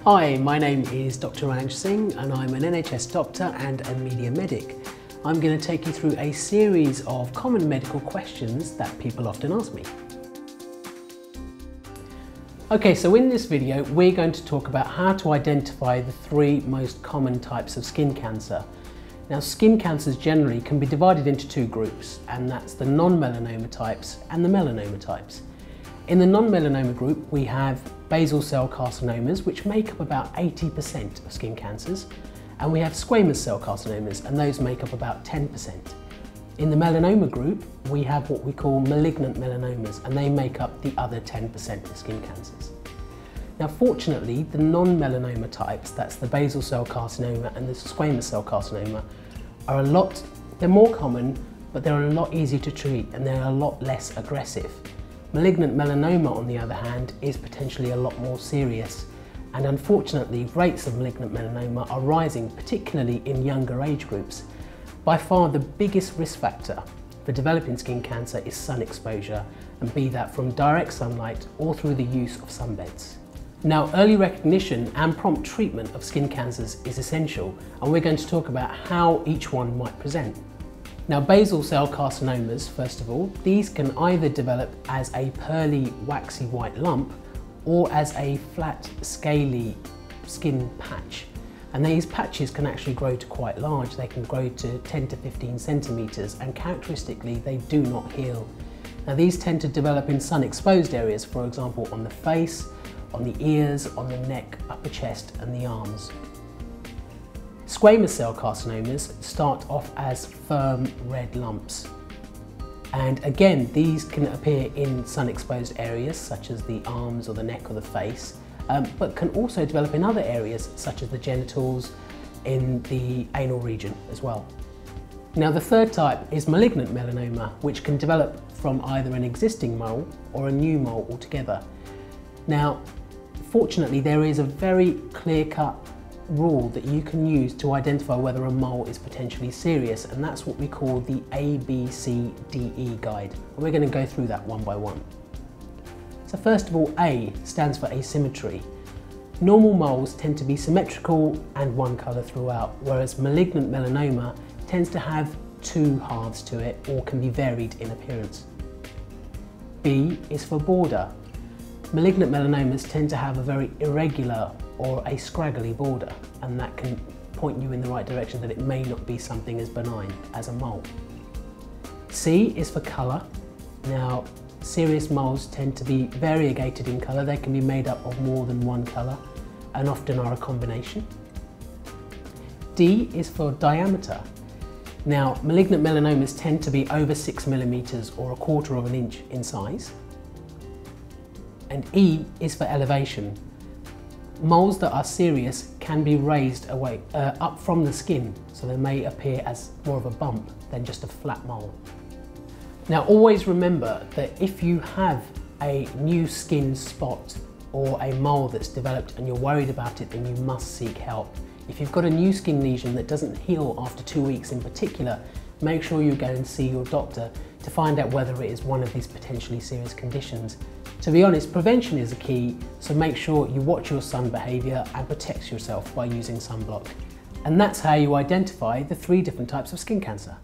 Hi, my name is Dr. Ranj and I'm an NHS doctor and a media medic. I'm going to take you through a series of common medical questions that people often ask me. Okay, so in this video we're going to talk about how to identify the three most common types of skin cancer. Now, skin cancers generally can be divided into two groups, and that's the non-melanoma types and the melanoma types. In the non-melanoma group, we have basal cell carcinomas, which make up about 80% of skin cancers, and we have squamous cell carcinomas, and those make up about 10%. In the melanoma group, we have what we call malignant melanomas, and they make up the other 10% of skin cancers. Now, fortunately, the non-melanoma types, that's the basal cell carcinoma and the squamous cell carcinoma, they're more common, but they're a lot easier to treat and they're a lot less aggressive. Malignant melanoma, on the other hand, is potentially a lot more serious, and unfortunately rates of malignant melanoma are rising, particularly in younger age groups. By far the biggest risk factor for developing skin cancer is sun exposure, and be that from direct sunlight or through the use of sunbeds. Now, early recognition and prompt treatment of skin cancers is essential, and we're going to talk about how each one might present. Now, basal cell carcinomas, first of all, these can either develop as a pearly, waxy white lump or as a flat, scaly skin patch. And these patches can actually grow to quite large. They can grow to 10 to 15 centimetres, and characteristically, they do not heal. Now, these tend to develop in sun-exposed areas, for example, on the face, on the ears, on the neck, upper chest, and the arms. Squamous cell carcinomas start off as firm red lumps. And again, these can appear in sun-exposed areas such as the arms or the neck or the face, but can also develop in other areas such as the genitals, in the anal region as well. Now, the third type is malignant melanoma, which can develop from either an existing mole or a new mole altogether. Now, fortunately, there is a very clear-cut rule that you can use to identify whether a mole is potentially serious, and that's what we call the ABCDE guide. And we're going to go through that one by one. So first of all, A stands for asymmetry. Normal moles tend to be symmetrical and one colour throughout, whereas malignant melanoma tends to have two halves to it or can be varied in appearance. B is for border. Malignant melanomas tend to have a very irregular or a scraggly border, and that can point you in the right direction that it may not be something as benign as a mole. C is for colour. Now, serious moles tend to be variegated in colour. They can be made up of more than one colour and often are a combination. D is for diameter. Now, malignant melanomas tend to be over 6 millimetres or a quarter of an inch in size. And E is for elevation. Moles that are serious can be raised up from the skin, so they may appear as more of a bump than just a flat mole. Now, always remember that if you have a new skin spot or a mole that's developed and you're worried about it, then you must seek help. If you've got a new skin lesion that doesn't heal after 2 weeks in particular, make sure you go and see your doctor to find out whether it is one of these potentially serious conditions. To be honest, prevention is a key, so make sure you watch your sun behaviour and protect yourself by using sunblock. And that's how you identify the three different types of skin cancer.